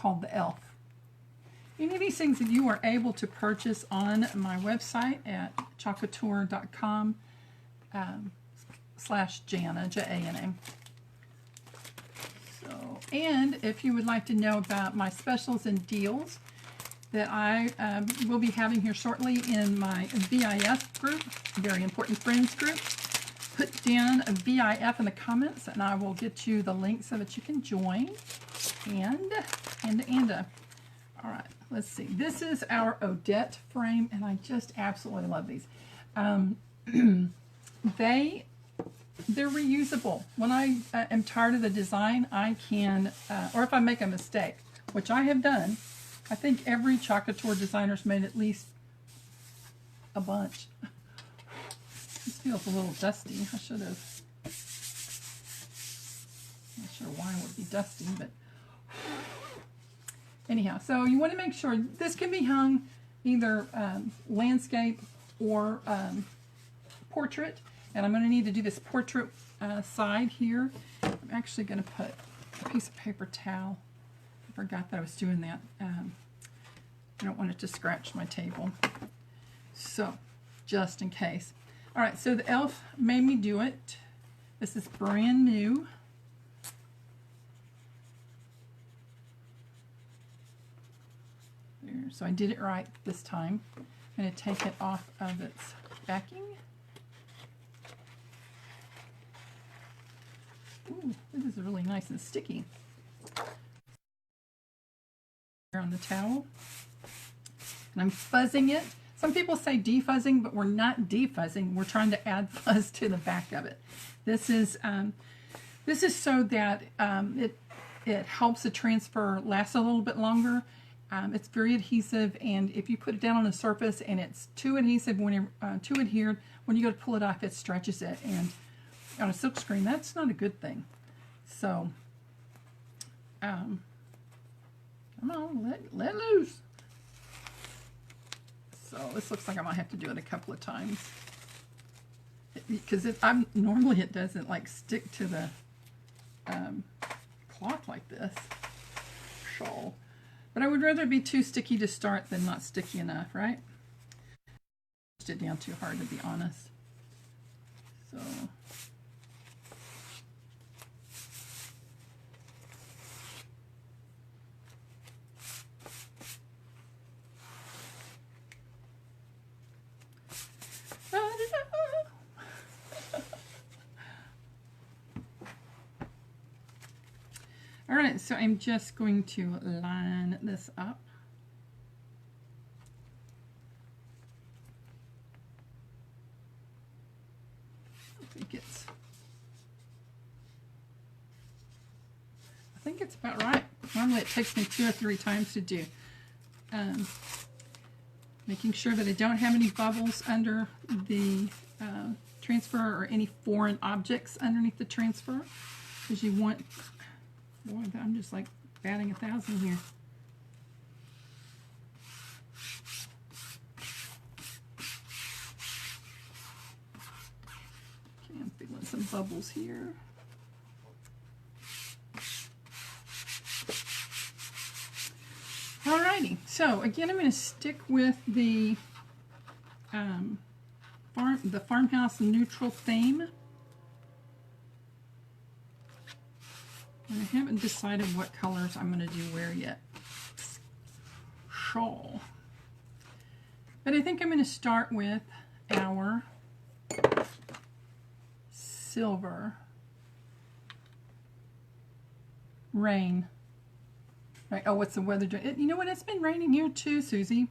called the Elf. Any of these things that you are able to purchase on my website at chalkcouture.com /Jana, Jana. So, and if you would like to know about my specials and deals that I will be having here shortly in my VIF group, Very Important Friends group, put down a VIF in the comments and I will get you the link so that you can join. All right, let's see. This is our Odette frame, and I just absolutely love these. They're reusable. When I am tired of the design, I can, or if I make a mistake, which I have done, I think every Chalk Couture designer's made at least a bunch. This feels a little dusty. I should have. Not sure why it would be dusty, but anyhow. So you want to make sure this can be hung either landscape or portrait. And I'm going to need to do this portrait side here. I'm actually going to put a piece of paper towel. I forgot that I was doing that. I don't want it to scratch my table. So, just in case. All right, so the Elf made me do it. This is brand new. There, so I did it right this time. I'm going to take it off of its backing. Ooh, this is really nice and sticky. On the towel. And I'm fuzzing it. Some people say defuzzing, but we're not defuzzing. We're trying to add fuzz to the back of it. This is so that it helps the transfer last a little bit longer. It's very adhesive, and if you put it down on a surface and it's too adhesive, too adhered, when you go to pull it off, it stretches it. And on a silk screen, that's not a good thing. So, come on, let loose. So this looks like I might have to do it a couple of times because normally it doesn't like stick to the cloth like this shawl. But I would rather it be too sticky to start than not sticky enough, right? Pushed it down too hard, to be honest. So. All right, so I'm just going to line this up. I think it's about right. Normally it takes me 2 or 3 times to do. Making sure that I don't have any bubbles under the transfer or any foreign objects underneath the transfer, because you want. Boy, I'm just like batting 1,000 here. Okay, I'm feeling some bubbles here. Alrighty, so again, I'm going to stick with the farmhouse neutral theme. I haven't decided what colors I'm going to do where yet. Shawl. But I think I'm going to start with our silver rain. Right. Oh, what's the weather doing? You know what? It's been raining here too, Susie.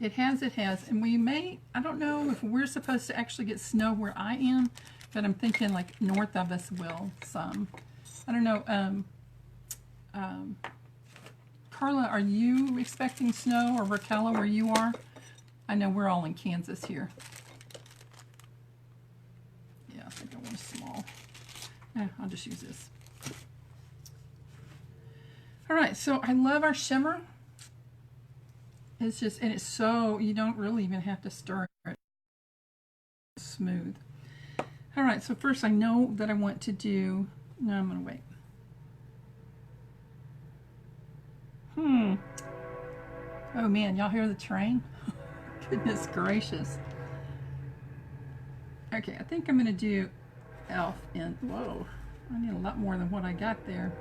It has. And we may, I don't know if we're supposed to actually get snow where I am, but I'm thinking like north of us will some. I don't know. Carla, are you expecting snow, or Raquel, where you are? I know we're all in Kansas here. Yeah, I think I want a small. I'll just use this. All right, so I love our shimmer. It's just, and it's so, you don't really even have to stir it. It's smooth. All right, so first I know that I want to do, no, I'm going to wait. Oh man, y'all hear the train? Goodness gracious. Okay, I think I'm going to do elf in, whoa, I need a lot more than what I got there.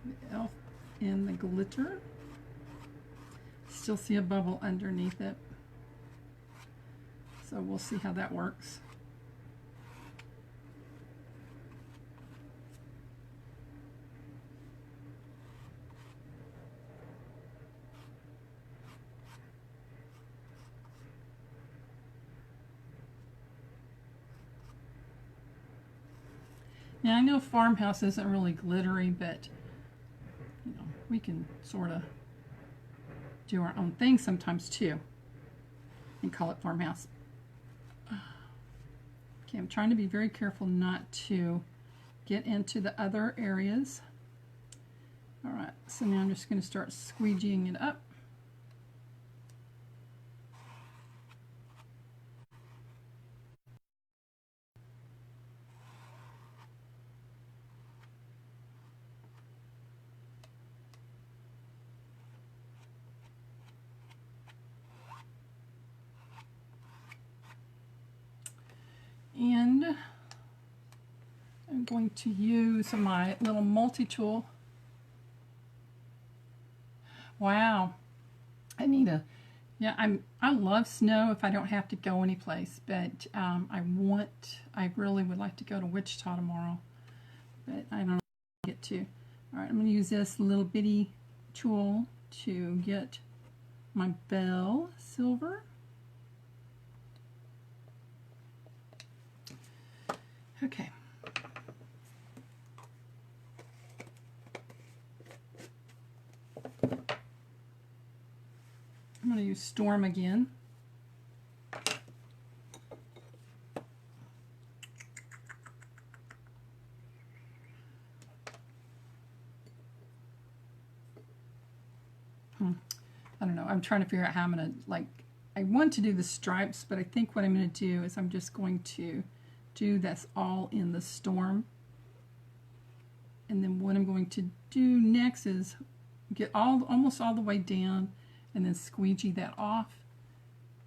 The elf in the glitter. Still see a bubble underneath it. So we'll see how that works. Now I know farmhouse isn't really glittery, but you know, we can sort of do our own thing sometimes too and call it farmhouse. Okay, I'm trying to be very careful not to get into the other areas. All right, so now I'm just going to start squeegeeing it up. And I'm going to use my little multi-tool. Wow, I need a, yeah, I love snow if I don't have to go anyplace, but I really would like to go to Wichita tomorrow, but I don't know how to get to. All right, I'm going to use this little bitty tool to get my bell silver. Okay. I'm going to use Storm again. I don't know. I'm trying to figure out how I'm going to, like, I want to do the stripes, but I think what I'm going to do is I'm just going to do this all in the Storm. And then what I'm going to do next is get almost all the way down and then squeegee that off.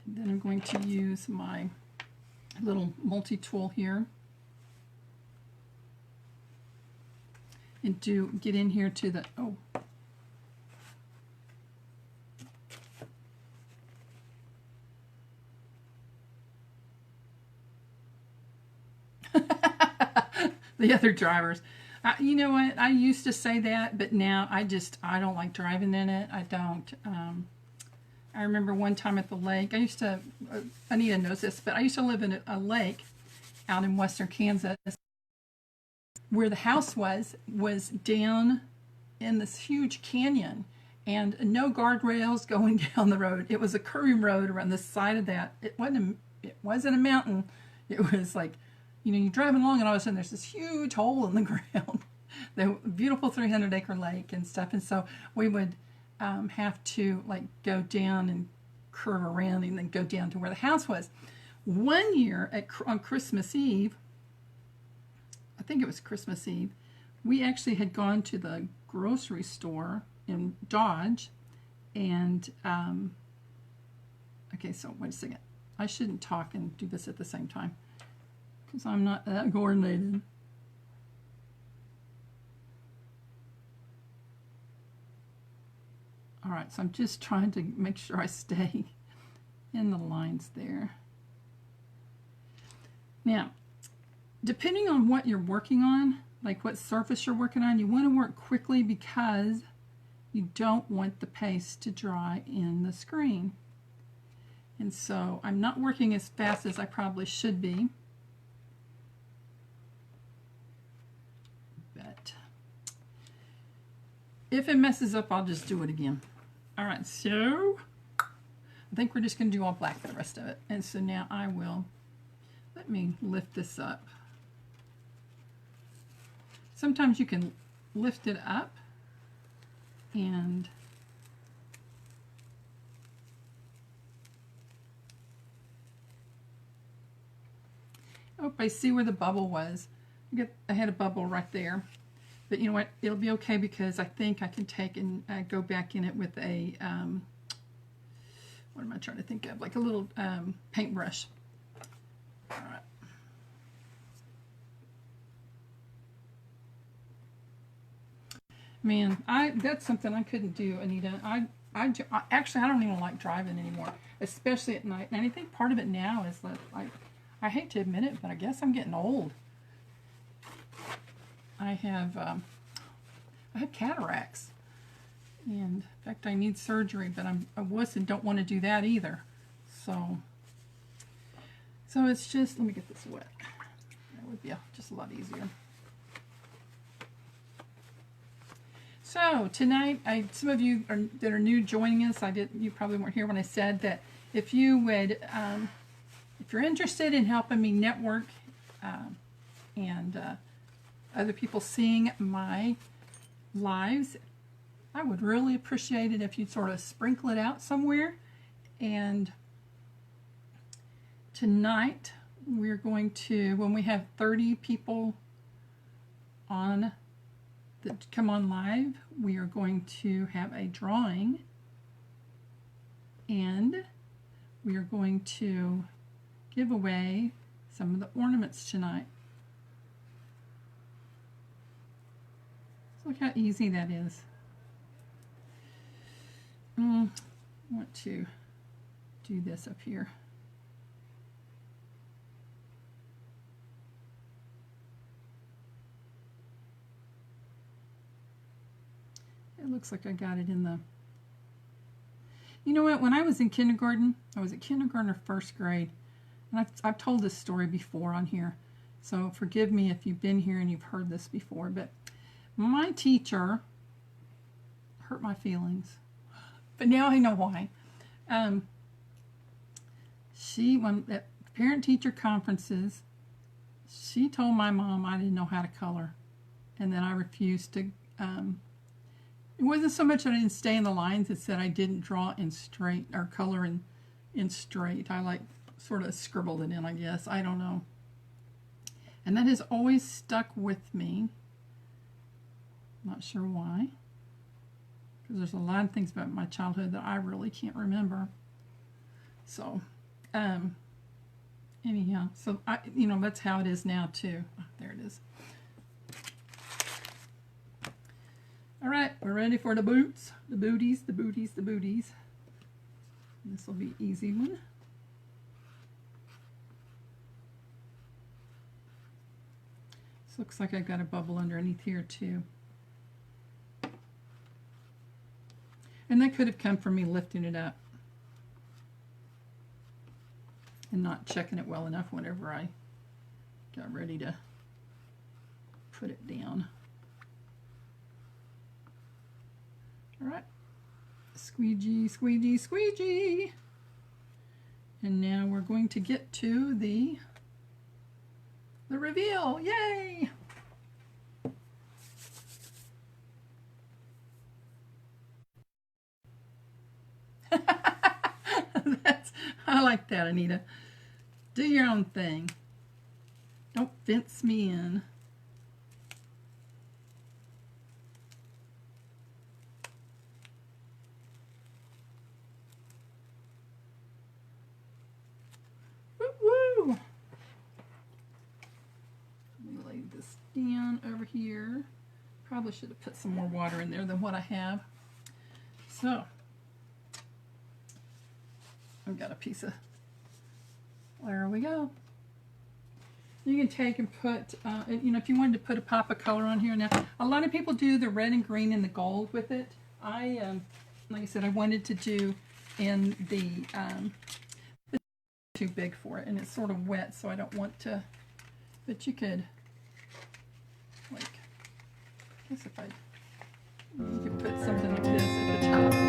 And then I'm going to use my little multi-tool here and get in here to the, oh. The other drivers. You know what? I used to say that, but now I don't like driving in it. I don't. I remember one time at the lake. I used to, Anita knows this, but I used to live in a lake out in western Kansas where the house was down in this huge canyon and no guardrails going down the road. It was a curving road around the side of that. It wasn't a mountain. It was like, you know, you're driving along and all of a sudden there's this huge hole in the ground. The beautiful 300-acre lake and stuff. And so we would have to like go down and curve around and then go down to where the house was. One year on Christmas Eve, I think it was Christmas Eve, we actually had gone to the grocery store in Dodge and, okay, so wait a second. I shouldn't talk and do this at the same time because I'm not that coordinated. All right, so I'm just trying to make sure I stay in the lines there. Now, depending on what you're working on, like what surface you're working on, you want to work quickly because you don't want the paste to dry in the screen. And so I'm not working as fast as I probably should be. But if it messes up, I'll just do it again. All right, so I think we're just going to do all black for the rest of it. And so now I will, let me lift this up. Sometimes you can lift it up and oh, I see where the bubble was. I had a bubble right there. But you know what? It'll be okay because I think I can take and go back in it with a, what am I trying to think of? Like a little paintbrush. All right. Man, that's something I couldn't do, Anita. Actually, I don't even like driving anymore, especially at night. And I think part of it now is that, like, I hate to admit it, but I guess I'm getting old. I have cataracts, and in fact, I need surgery, but I wuss and don't want to do that either. So it's just, let me get this wet. That would be just a lot easier. So tonight, some of you that are new joining us, you probably weren't here when I said that if you would, if you're interested in helping me network and other people seeing my lives, I would really appreciate it if you'd sort of sprinkle it out somewhere. And tonight, we're going to, when we have 30 people on that come on live, we are going to have a drawing, and we are going to give away some of the ornaments tonight. So look how easy that is. I want to do this up here. It looks like I got it in the... You know what? When I was in kindergarten, I was at kindergarten or first grade, and I've told this story before on here, so forgive me if you've been here and you've heard this before, but my teacher hurt my feelings. But now I know why. When at parent-teacher conferences, she told my mom I didn't know how to color, and then I refused to... it wasn't so much that I didn't stay in the lines, it's that I didn't draw in straight, or color in straight. I like sort of scribbled it in, I guess. I don't know. And that has always stuck with me. Not sure why. Because there's a lot of things about my childhood that I really can't remember. So, anyhow, so that's how it is now too. Oh, there it is. All right, we're ready for the boots, the booties, the booties, the booties. This will be an easy one. This looks like I've got a bubble underneath here too. And that could have come from me lifting it up and not checking it well enough whenever I got ready to put it down. All right, squeegee, squeegee, squeegee. And now we're going to get to the reveal. Yay! I like that, Anita. Do your own thing. Don't fence me in. Woo-woo! Let me lay this down over here. Probably should have put some more water in there than what I have. So, I've got a piece of, there we go. You can take and put, if you wanted to put a pop of color on here. Now, a lot of people do the red and green and the gold with it. Like I said, I wanted to do in the too big for it, and it's sort of wet, so I don't want to, but you could, like, I guess if you could put something like this at the top.